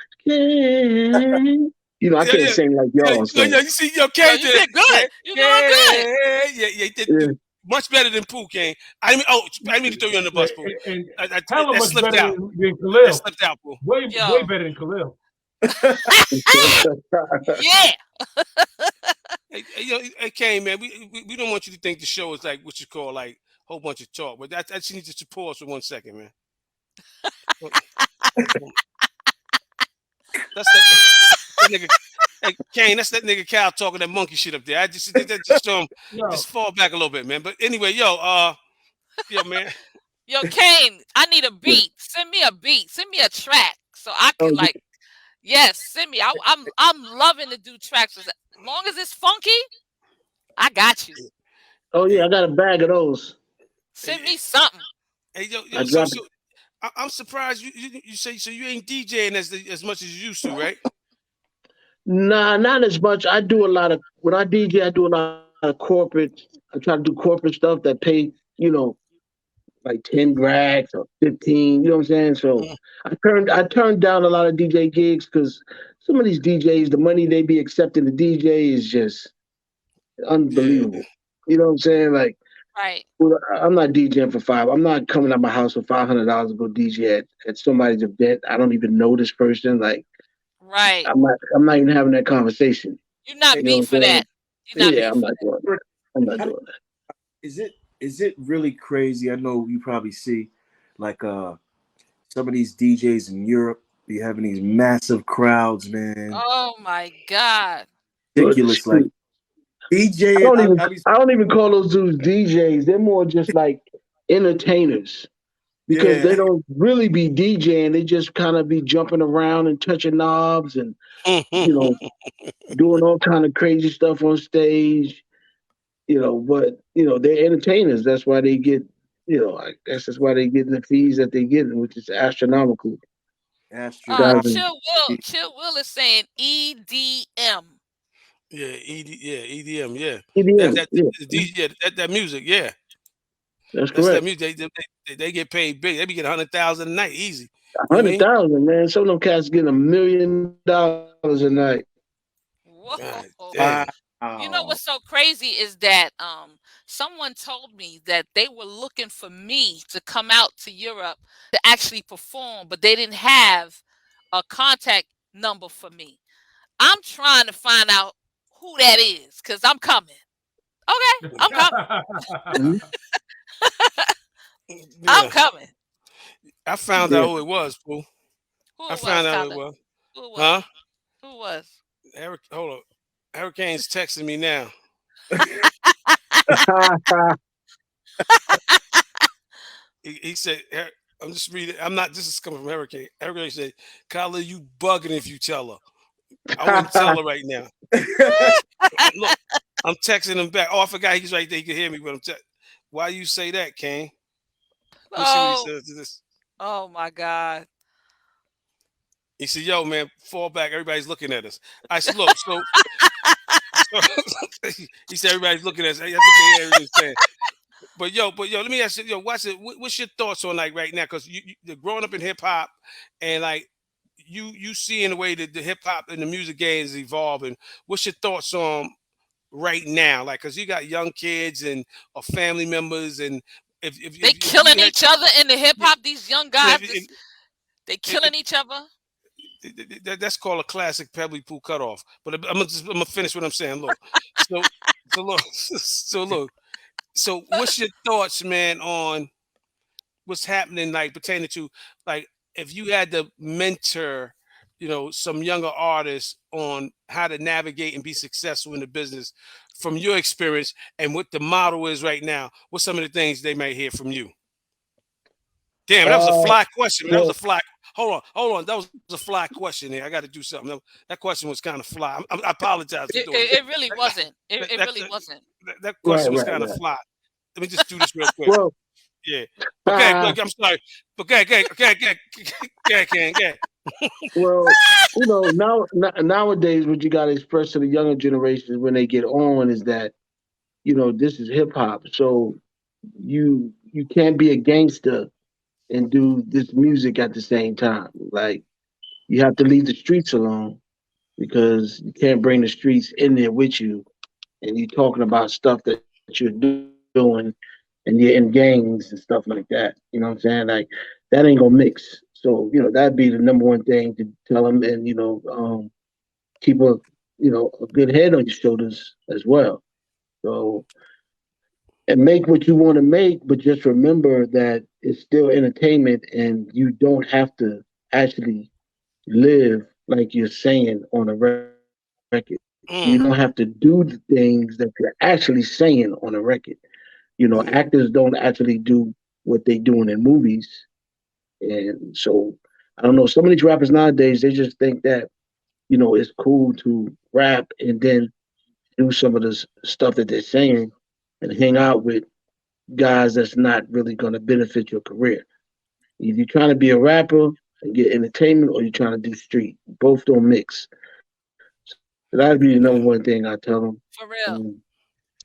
You know, I can't sing like y'all. So. You see, Kane you did good. You doing good. Yeah, did much better than Pooh, Kane. I mean to throw you on the bus, Pooh. Hella much better than Khalil. That slipped out, Pooh. Way better than Khalil. Yeah. Hey, Kane, man, we don't want you to think the show is like what you call like a whole bunch of talk, but I just need you to pause for 1 second, man. That's that nigga. Hey, Kane, that's that nigga Cal talking that monkey shit up there. I just show him, just fall back a little bit, man. But anyway, man. Yo, Kane, I need a beat. Send me a beat. Send me a track so I can yes, send me. I'm loving to do tracks. As long as it's funky, I got you. Oh yeah, I got a bag of those. Send me something. Hey, I'm surprised you say so you ain't DJing as much as you used to, right? Nah, not as much. I do a lot of when I DJ. I do a lot of corporate. I try to do corporate stuff that pay, like 10 racks or 15. You know what I'm saying? So I turned down a lot of DJ gigs because some of these DJs, the money they be accepting the DJ is just unbelievable. You know what I'm saying? Like, right. I'm not DJing for $5. I'm not coming out my house for $500 to go DJ at somebody's event. I don't even know this person. Like, right. I'm not even having that conversation. You're not beat for that. I'm not doing that. I'm not doing that. Is it really crazy? I know you probably see like some of these DJs in Europe be having these massive crowds, man. Oh my God. Ridiculous. Like DJ. I don't even call those dudes DJs. They're more just like entertainers. Because they don't really be DJing. They just kind of be jumping around and touching knobs and, doing all kind of crazy stuff on stage. But they're entertainers. That's why they get, I guess that's why they get the fees that they get, which is astronomical. Chill Will is saying EDM. Yeah, EDM, yeah. EDM, that music, yeah. That's correct. That music. They get paid big. They be getting $100,000 a night, easy. 100,000, man. Some of them cats getting $1 million a night. Whoa. You know what's so crazy is that someone told me that they were looking for me to come out to Europe to actually perform, but they didn't have a contact number for me. I'm trying to find out who that is because I'm coming. Okay, I'm coming. I'm coming. I found out who it was, Pooh. I found out who it was. Who it was? Huh? Who it was? Hold on. Hurricane's texting me now. he said, I'm just reading. This is coming from Hurricane. Hurricane said, Kyla, you bugging if you tell her. I wouldn't tell her right now. Look, I'm texting him back. Oh, I forgot he's right there. He can hear me, but why you say that, Kane? Let's see what he says to this. Oh my God. He said, yo, man, fall back. Everybody's looking at us. I said, look, so he said everybody's looking at us. I think they hear what he's saying. But let me ask you, watch it. What's your thoughts on like right now? Because you're growing up in hip hop, and like you seeing the way that the hip hop and the music game is evolving. What's your thoughts on right now? Like, because you got young kids and or family members, and if they killing each other in the hip hop, these young guys, they killing each other. That's called a classic Pebbly Pooh cutoff. But I'm gonna finish what I'm saying. Look, so what's your thoughts, man, on what's happening, like pertaining to like if you had to mentor, some younger artists on how to navigate and be successful in the business from your experience and what the model is right now? What's some of the things they might hear from you? Damn, that was a fly question. That was a fly. Hold on. That was a fly question here. I got to do something. That question was kind of fly. I apologize. It really wasn't. It really wasn't. That question was kind of fly. Let me just do this real quick. Well, Yeah. Okay, look, I'm sorry. Okay. Well, nowadays, what you got to express to the younger generations when they get on is that, this is hip hop. So you can't be a gangster and do this music at the same time. Like, you have to leave the streets alone because you can't bring the streets in there with you. And you're talking about stuff that you're doing and you're in gangs and stuff like that. You know what I'm saying? Like, that ain't gonna mix. So, that'd be the number one thing to tell them, and keep a good head on your shoulders as well. So, and make what you want to make, but just remember that it's still entertainment, and you don't have to actually live like you're saying on a record. You don't have to do the things that you're actually saying on a record. Actors don't actually do what they doing in movies. And so, I don't know, some of these rappers nowadays, they just think that, it's cool to rap and then do some of the stuff that they're saying and hang out with guys that's not really going to benefit your career. Either you're trying to be a rapper and get entertainment, or you're trying to do street. Both don't mix. So that'd be the number one thing I tell them. For real.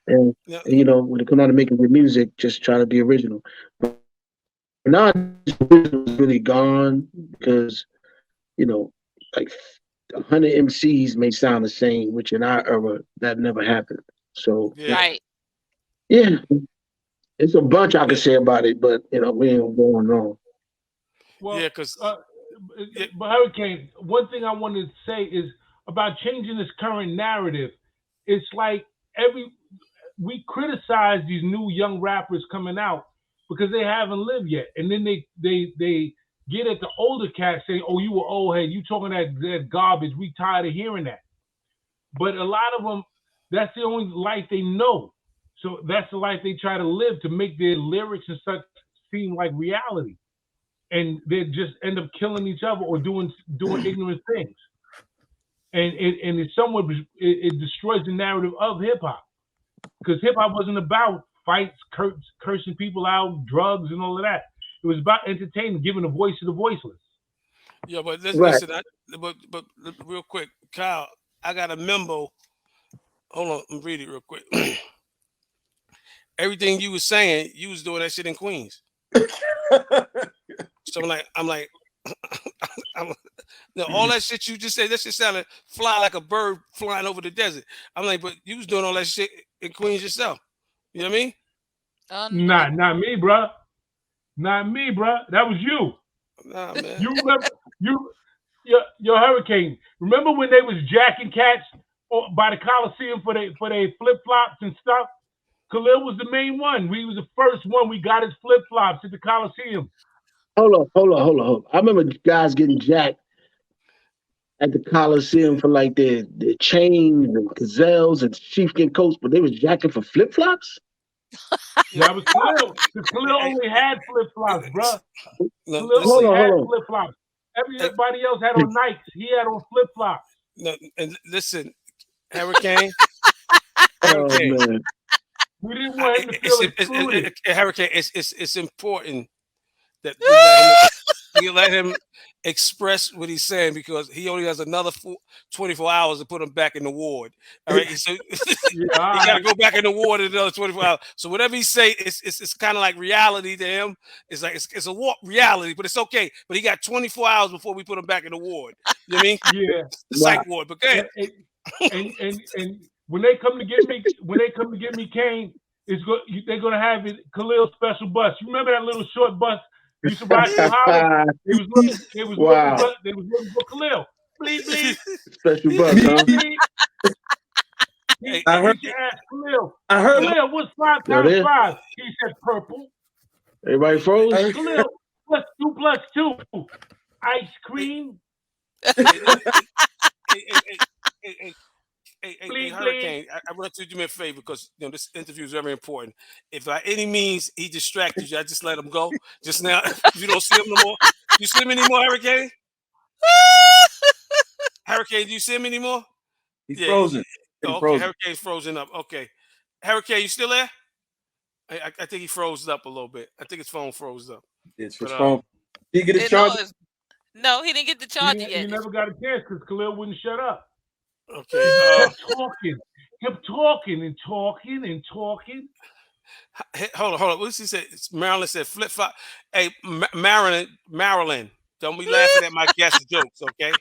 And when it comes down to making good music, just try to be original. But now it's really gone because, like 100 MCs may sound the same, which in our era, that never happened. So, right. Yeah. It's a bunch I could say about it, but, we ain't going on. Well, because but Hurricane, one thing I wanted to say is about changing this current narrative. It's like we criticize these new young rappers coming out because they haven't lived yet, and then they get at the older cats saying, "Oh, you were old head, you talking that garbage. We tired of hearing that." But a lot of them, that's the only life they know. So that's the life they try to live to make their lyrics and such seem like reality. And they just end up killing each other or doing ignorant things. And it destroys the narrative of hip hop. Because hip hop wasn't about fights, cursing people out, drugs, and all of that. It was about entertainment, giving a voice to the voiceless. Yeah, but listen, but real quick, Kyle, I got a memo. Hold on, let me read it real quick. Everything you was saying, you was doing that shit in Queens. So I'm like, all that shit you just said, that shit sounded fly like a bird flying over the desert. I'm like, but you was doing all that shit in Queens yourself. You know what I mean? Not me, bro. Not me, bro. That was you. Nah, man. You remember your Hurricane. Remember when they was jacking cats by the Coliseum for their flip flops and stuff? Khalil was the main one. We was the first one. We got his flip flops at the Coliseum. Hold on. I remember guys getting jacked at the Coliseum for like their chains and gazelles and sheepskin coats, but they was jacking for flip flops. That was Khalil. Khalil only had flip flops, bro. Hold on. Flip flops. Everybody else had on Nikes. He had on flip flops. No, and listen, Hurricane. Man. We didn't want him to feel excluded. Hurricane, it's important that you let him express what he's saying, because he only has another 24 hours to put him back in the ward. All right, so he got to go back in the ward in another 24 hours. So whatever he say, it's kind of like reality to him. It's like it's a warped reality, but it's okay. But he got 24 hours before we put him back in the ward. You know what I mean? Yeah, the psych ward. But go ahead. And when they come to get me, Kane, they're gonna have it Khalil's special bus. You remember that little short bus you used to ride through Howard? They was looking for Khalil. Please. Special bus, huh? I heard you ask Khalil. Khalil, what's 5 times 5? He said purple. Everybody froze. Khalil, what's 2 plus 2? Ice cream. Hey, Hurricane, I want to do me a favor, because this interview is very important. If by any means he distracted you, I just let him go. Just now, if you don't see him no more. You see him anymore, Hurricane? Hurricane, do you see him anymore? He's frozen. Okay, Hurricane's frozen up. Okay. Hurricane, you still there? I think he froze up a little bit. I think his phone froze up. It's his phone. Did he get his charger? No, he didn't get the charger yet. He never got a chance because Khalil wouldn't shut up. Okay. Kept talking and talking and talking. Hold on. What did she say? Marilyn said flip flop. Hey, Marilyn, don't be laughing at my guest jokes, okay?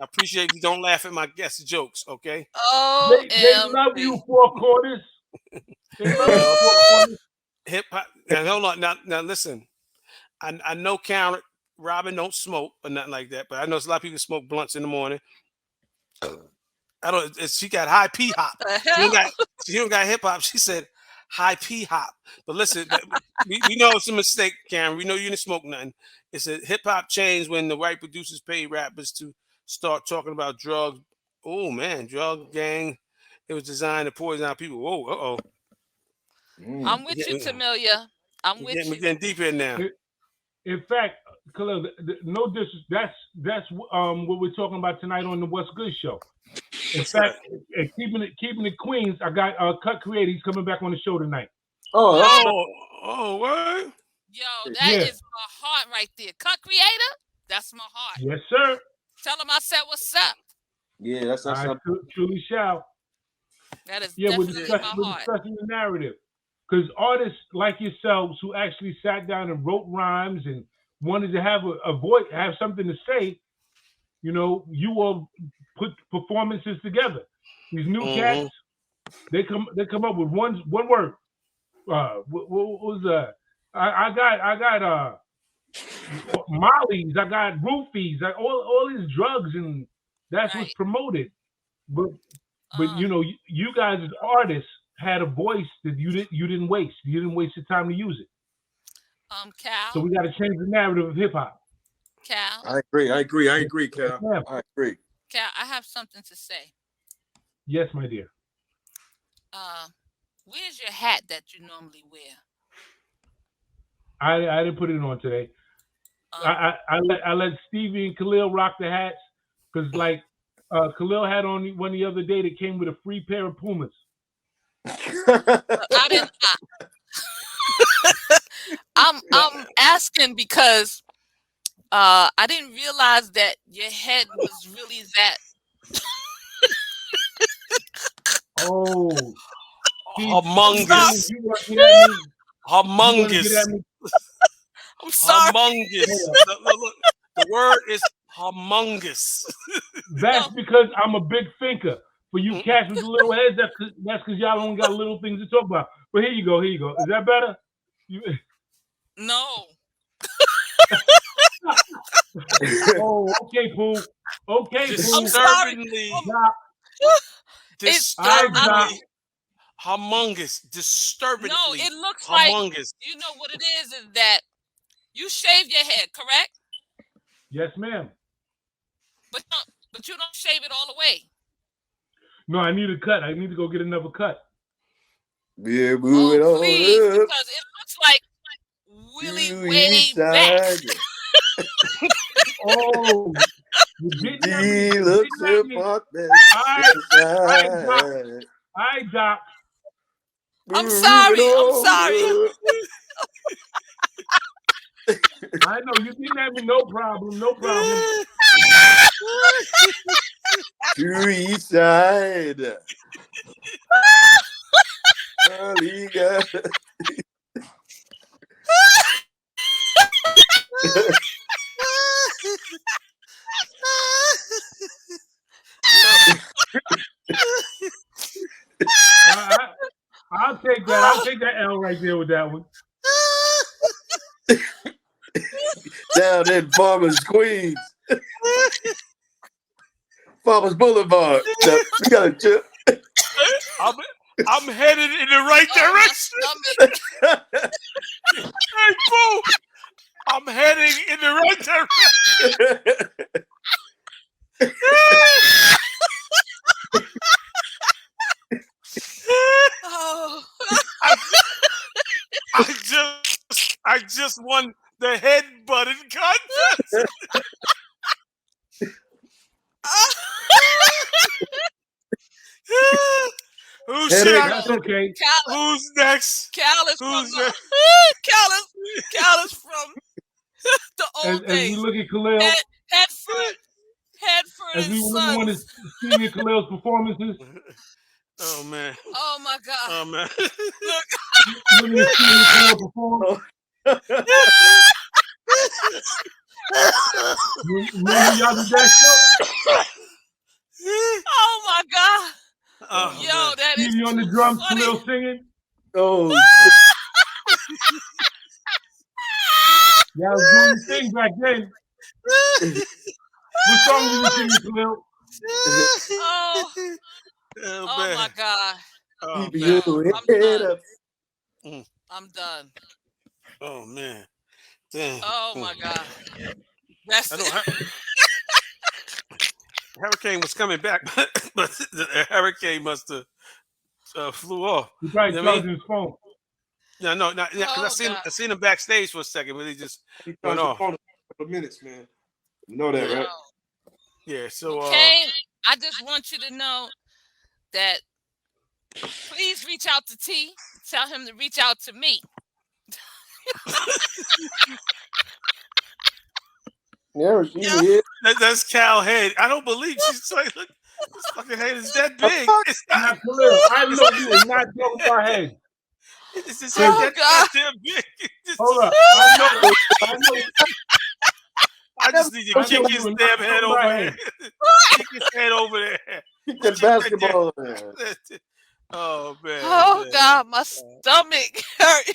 I appreciate you. Don't laugh at my guest jokes, okay? Oh, they love you, Four Quarters. They love you, 4 Quarters. Hip hop. Now hold on. Now listen. I know Karen Robin don't smoke or nothing like that, but I know a lot of people smoke blunts in the morning. I don't. She got high P hop. She don't got hip hop. She said high P hop. But listen, we know it's a mistake, Karen. We know you didn't smoke nothing. It's a hip hop changed when the white producers paid rappers to start talking about drugs. Oh man, drug gang. It was designed to poison our people. Whoa, I'm with you, Tamilia. I'm with you. We're getting deep in now. In fact, Khalil, no disrespect. That's what we're talking about tonight on the What's Good show. In fact, keeping it Queens, I got Cut Creator. He's coming back on the show tonight. What? Yo, that is my heart right there. Cut Creator, that's my heart. Yes, sir. Tell him I said what's up. Yeah, that's I truly shall. That is definitely my heart. We're discussing the narrative. Because artists like yourselves who actually sat down and wrote rhymes and wanted to have a voice, have something to say, you know, you all put performances together. These new cats, they come up with one word. What was that? I got mollies, I got roofies, all these drugs, and that's what's promoted. But you know, you guys as artists had a voice that you didn't waste. You didn't waste your time to use it. Cal. So we got to change the narrative of hip hop. Cal. I agree, Cal. Yeah. I agree. Cal, I have something to say. Yes, my dear. Where's your hat that you normally wear? I didn't put it on today. I let Stevie and Khalil rock the hats because like Khalil had on one the other day that came with a free pair of Pumas. I didn't. I'm asking because I didn't realize that your head was really that. Humongous. Humongous. I'm sorry. Humongous. Look, the word is humongous. That's because I'm a big thinker. For you cats with the little heads, that's because y'all only got little things to talk about. But here you go. Is that better? No. Oh, okay, Pooh. Okay, Disturbingly. Disturbingly. Humongous. Disturbingly. No, it looks humongous. Like, you know what it is that you shave your head, correct? Yes, ma'am. But you don't shave it all the way. No, I need a cut. I need to go get another cut. Yeah, move it on. Please, because it looks like really way back. Oh, he looks apartment. Hi, Doc. I'm sorry. I know you didn't have me. No problem. To each side. I'll take that. I'll take that L right there with that one. Down in Farmers Queens. Farmers Boulevard. Now, we got a chip. I'm headed in the right direction. Hey, Boo! I'm heading in the right direction. I just won the head button contest. Who's next? Okay. Who's next? Cal is from the old days. As we look at Khalil, Headford as and we Sons. want to see Khalil's performances. Oh man. Oh my God. Oh man. Look at Khalil perform. Remember y'all did that show? Oh my God. Oh, yo, man. that is Stevie on the drums, funny. Khalil singing. Oh. Y'all was doing the thing back then. What song did you sing, Khalil? Oh my God. Keep you head up. I'm done. Oh man. Damn. Oh my God. That's Hurricane was coming back, but the hurricane must have flew off. He probably charging his phone. Yeah, no, not because I seen him backstage for a second, but he went off. For a couple of minutes, man. You know that, right? Yeah. So, Kane, I just want you to know that please reach out to T. Tell him to reach out to me. Yeah, that's Cal Head. I don't believe she's like, look, this fucking head is that big. It's not Khalil. I know you are not talking about head. It's just that damn big. Hold up. I know. I just need to kick his damn head over there. Kick his head over there. Kick that basketball over there. Oh man. Oh man. God, my stomach hurt.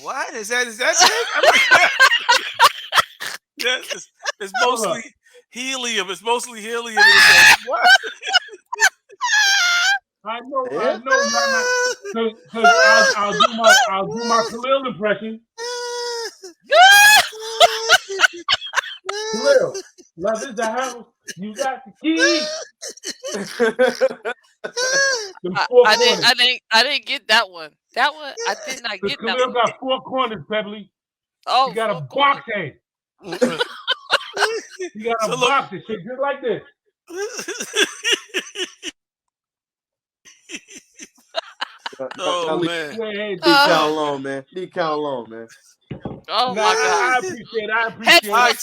What is that? Is that yes, it's mostly helium. It's mostly helium. What? I know, because I'll do my Khalil impression. Khalil, love is the house. You got the key. I didn't get that one. That one I did not get. Khalil that one. got 4 corners, Pebbly. Oh, he got a box head. He got a box head, shit just like this. Oh man! Leave Cal alone, man. Leave Cal alone, man. Oh my God! I appreciate it. Right,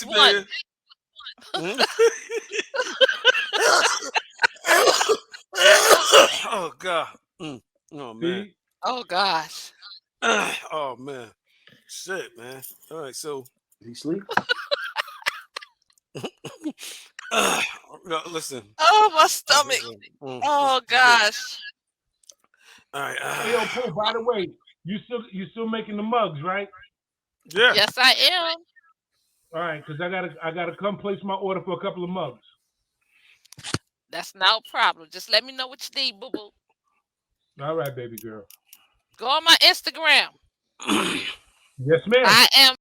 oh God! Oh man! Oh gosh! Oh man! Shit, man! All right, so did he sleep? No, listen. Oh, my stomach! Oh gosh! All right. Hey, yo, Pooh, by the way, you still making the mugs, right? Yeah. Yes, I am. All right, because I gotta come place my order for a couple of mugs. That's no problem. Just let me know what you need, boo boo. All right, baby girl. Go on my Instagram. Yes, ma'am. I am